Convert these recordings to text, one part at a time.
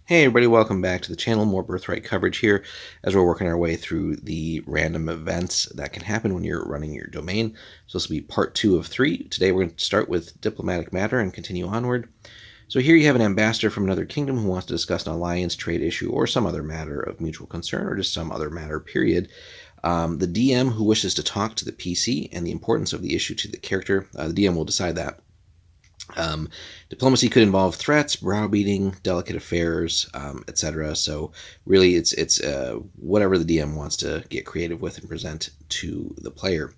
Hey everybody, welcome back to the channel. More Birthright coverage here as we're working our way through the random events that can happen when you're running your domain. So this will be part 2 of 3. Today we're going to start with diplomatic matter and continue onward. So here you have an ambassador from another kingdom who wants to discuss an alliance, trade issue, or some other matter of mutual concern, or just some other matter, period. The DM who wishes to talk to the PC and the importance of the issue to the character, the DM will decide that. Diplomacy could involve threats, browbeating, delicate affairs, etc. So really, it's whatever the DM wants to get creative with and present to the player.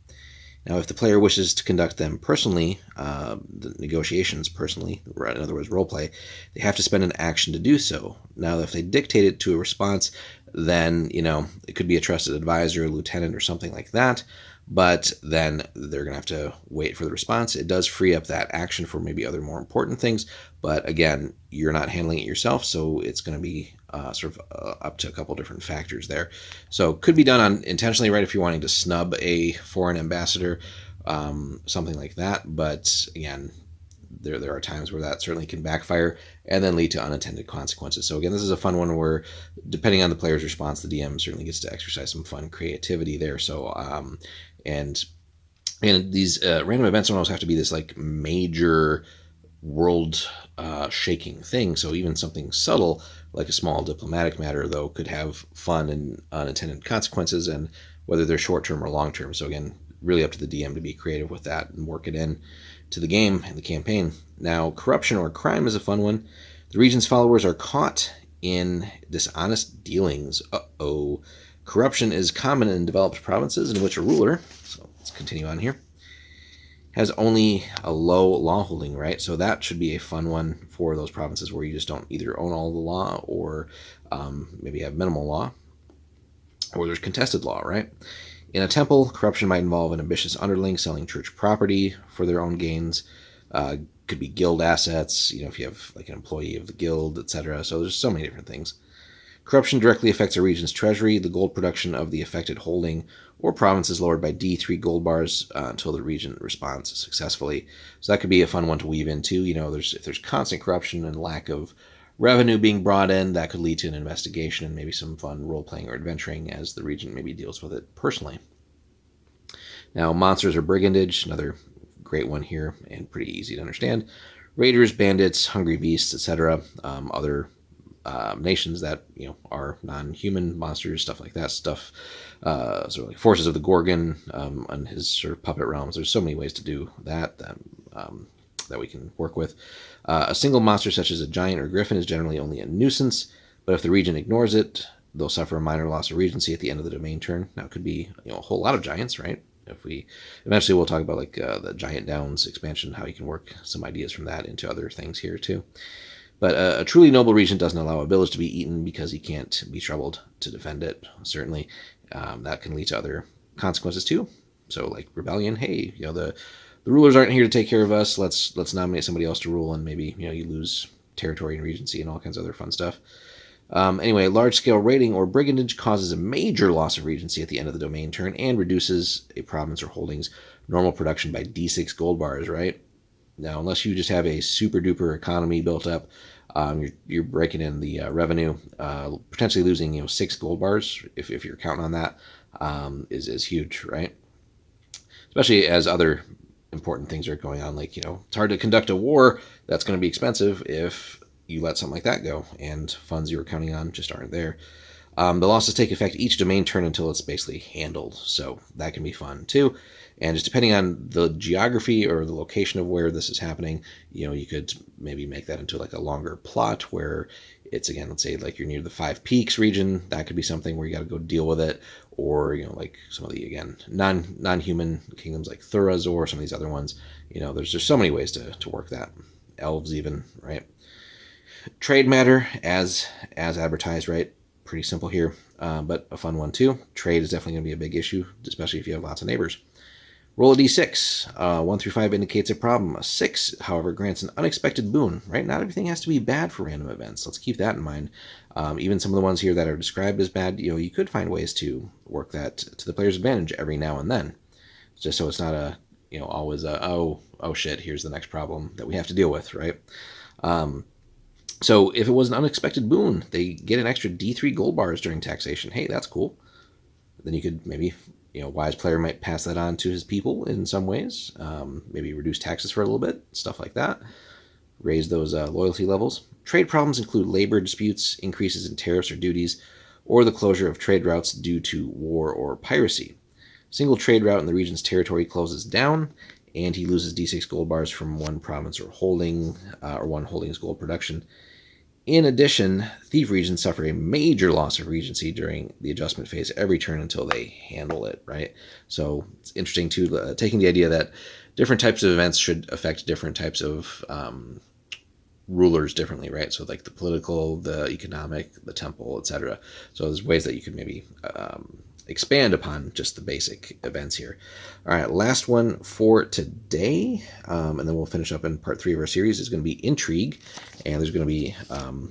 Now, if the player wishes to conduct them personally, the negotiations personally, in other words, roleplay, they have to spend an action to do so. Now, if they dictate it to a response, then, it could be a trusted advisor, a lieutenant, or something like that. But then they're going to have to wait for the response. It does free up that action for maybe other more important things. But again, you're not handling it yourself, so it's going to be up to a couple different factors there. So could be done intentionally, right, if you're wanting to snub a foreign ambassador, something like that. But again, there are times where that certainly can backfire and then lead to unintended consequences. So again, this is a fun one where, depending on the player's response, the DM certainly gets to exercise some fun creativity there. So and these random events don't always have to be this like major world shaking thing. So even something subtle like a small diplomatic matter, though, could have fun and unintended consequences, and whether they're short term or long term. So again, really up to the DM to be creative with that and work it in to the game and the campaign. Now, corruption or crime is a fun one. The region's followers are caught in dishonest dealings. Uh-oh. Corruption is common in developed provinces in which a ruler, so let's continue on here, has only a low law holding, right? So that should be a fun one for those provinces where you just don't either own all the law or maybe have minimal law, or there's contested law, right? In a temple, corruption might involve an ambitious underling selling church property for their own gains. Could be guild assets, if you have like an employee of the guild, etc. So there's so many different things. Corruption directly affects a region's treasury. The gold production of the affected holding or province is lowered by D3 gold bars until the region responds successfully. So that could be a fun one to weave into. If there's constant corruption and lack of revenue being brought in, that could lead to an investigation and maybe some fun role-playing or adventuring as the region maybe deals with it personally. Now, monsters or brigandage, another great one here and pretty easy to understand. Raiders, bandits, hungry beasts, etc. Other nations that are non-human monsters, stuff like that. Sort of like forces of the Gorgon and his sort of puppet realms. There's so many ways to do that we can work with. A single monster such as a giant or griffin is generally only a nuisance, but if the region ignores it, they'll suffer a minor loss of regency at the end of the domain turn. Now it could be a whole lot of giants, right? Eventually we'll talk about like the Giant Downs expansion, how you can work some ideas from that into other things here too. But a truly noble region doesn't allow a village to be eaten because he can't be troubled to defend it. Certainly, that can lead to other consequences too. So, like rebellion. Hey, the rulers aren't here to take care of us. Let's nominate somebody else to rule, and maybe you lose territory and regency and all kinds of other fun stuff. Anyway, large-scale raiding or brigandage causes a major loss of regency at the end of the domain turn and reduces a province or holding's normal production by D6 gold bars. Right. Now, unless you just have a super duper economy built up, you're breaking in the revenue, potentially losing 6 gold bars if you're counting on that, is huge, right? Especially as other important things are going on, like it's hard to conduct a war that's going to be expensive if you let something like that go, and funds you were counting on just aren't there. The losses take effect each domain turn until it's basically handled, so that can be fun too. And just depending on the geography or the location of where this is happening, you could maybe make that into like a longer plot where it's, again, let's say like you're near the Five Peaks region. That could be something where you got to go deal with it. Or, like some of the, again, non-human kingdoms like Thurazor or some of these other ones. There's so many ways to work that. Elves even, right? Trade matter as advertised, right? Pretty simple here, but a fun one too. Trade is definitely going to be a big issue, especially if you have lots of neighbors. Roll a d6. 1 through 5 indicates a problem. A 6, however, grants an unexpected boon, right? Not everything has to be bad for random events. Let's keep that in mind. Even some of the ones here that are described as bad, you could find ways to work that to the player's advantage every now and then. Just so it's not always oh shit, here's the next problem that we have to deal with, right? So if it was an unexpected boon, they get an extra D3 gold bars during taxation. Hey, that's cool. Then you could maybe, wise player might pass that on to his people in some ways. Maybe reduce taxes for a little bit, stuff like that. Raise those loyalty levels. Trade problems include labor disputes, increases in tariffs or duties, or the closure of trade routes due to war or piracy. Single trade route in the region's territory closes down, and he loses D6 gold bars from one province or holding, or one holding's gold production. In addition, thief regions suffer a major loss of regency during the adjustment phase every turn until they handle it, right? So it's interesting, too, taking the idea that different types of events should affect different types of rulers differently, right? So like the political, the economic, the temple, etc. So there's ways that you could maybe expand upon just the basic events here. All right, last one for today, and then we'll finish up in part 3 of our series, is going to be intrigue, and there's going to be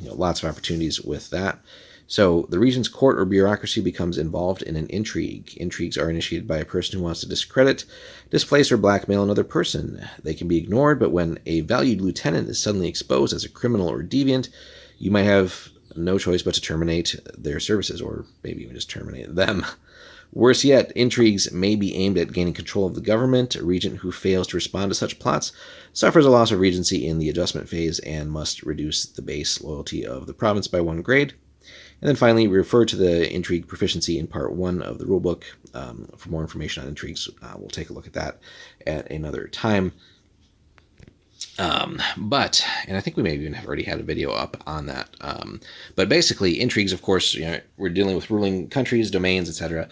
lots of opportunities with that. So the region's court or bureaucracy becomes involved in an intrigue. Intrigues are initiated by a person who wants to discredit, displace, or blackmail another person. They can be ignored, but when a valued lieutenant is suddenly exposed as a criminal or deviant, you might have no choice but to terminate their services, or maybe even just terminate them. Worse yet, intrigues may be aimed at gaining control of the government. A regent who fails to respond to such plots suffers a loss of regency in the adjustment phase and must reduce the base loyalty of the province by 1 grade. And then finally, refer to the intrigue proficiency in part 1 of the rulebook for more information on intrigues. We'll take a look at that at another time. And I think we may even have already had a video up on that. But basically, intrigues, of course, we're dealing with ruling countries, domains, etc.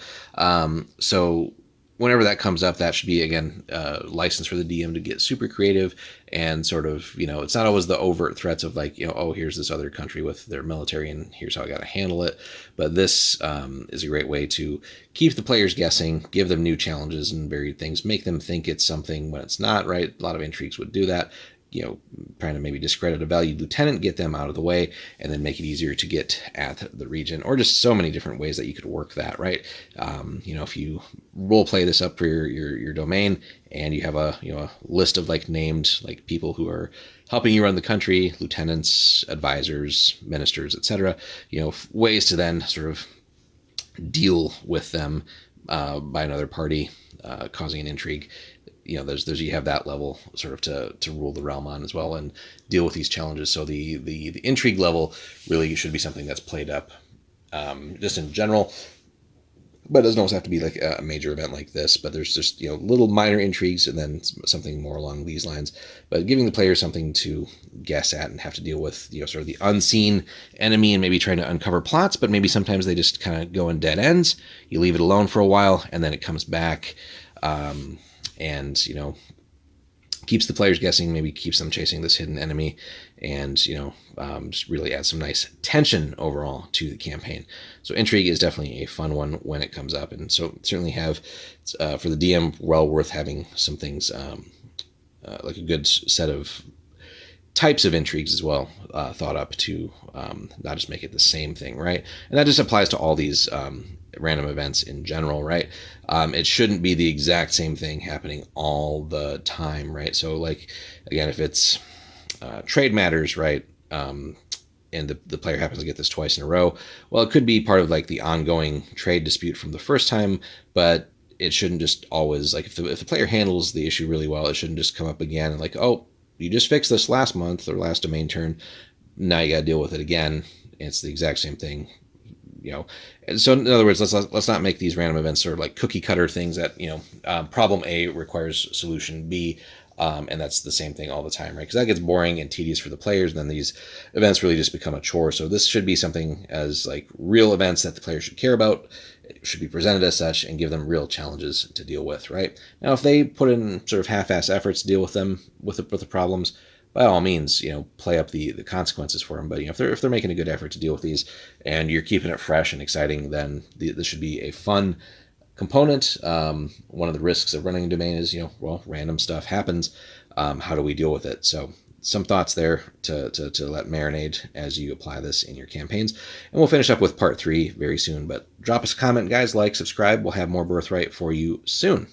So whenever that comes up, that should be, again, license for the DM to get super creative and sort of, it's not always the overt threats of like, oh, here's this other country with their military and here's how I got to handle it. But this is a great way to keep the players guessing, give them new challenges and varied things, make them think it's something when it's not, right? A lot of intrigues would do that. Trying to maybe discredit a valued lieutenant, get them out of the way, and then make it easier to get at the region, or just so many different ways that you could work that, right? If you role play this up for your domain, and you have a list of like named like people who are helping you run the country, lieutenants, advisors, ministers, etc. Ways to then sort of deal with them by another party, causing an intrigue. There's you have that level sort of to rule the realm on as well and deal with these challenges. So the intrigue level really should be something that's played up just in general, but it doesn't always have to be like a major event like this. But there's just little minor intrigues and then something more along these lines. But giving the player something to guess at and have to deal with sort of the unseen enemy and maybe trying to uncover plots. But maybe sometimes they just kind of go in dead ends. You leave it alone for a while and then it comes back. And keeps the players guessing, maybe keeps them chasing this hidden enemy, and just really adds some nice tension overall to the campaign. So intrigue is definitely a fun one when it comes up, and so certainly have for the DM well worth having some things like a good set of types of intrigues as well thought up to not just make it the same thing, right? And that just applies to all these random events in general, right? It shouldn't be the exact same thing happening all the time, right? So like, again, if it's trade matters, right? And the player happens to get this twice in a row, well, it could be part of like the ongoing trade dispute from the first time, but it shouldn't just always, like if the player handles the issue really well, it shouldn't just come up again and like, oh, you just fixed this last month or last domain turn, now you got to deal with it again. It's the exact same thing. So in other words, let's not make these random events sort of like cookie cutter things that problem A requires solution B, and that's the same thing all the time, right? Because that gets boring and tedious for the players, and then these events really just become a chore. So this should be something as like real events that the players should care about. It should be presented as such and give them real challenges to deal with, right? Now, if they put in sort of half-ass efforts to deal with them with the problems, by all means, play up the consequences for them. But if they're making a good effort to deal with these, and you're keeping it fresh and exciting, then this should be a fun component. One of the risks of running a domain is, random stuff happens. How do we deal with it? So some thoughts there to let marinate as you apply this in your campaigns. And we'll finish up with part 3 very soon. But drop us a comment, guys, like, subscribe. We'll have more Birthright for you soon.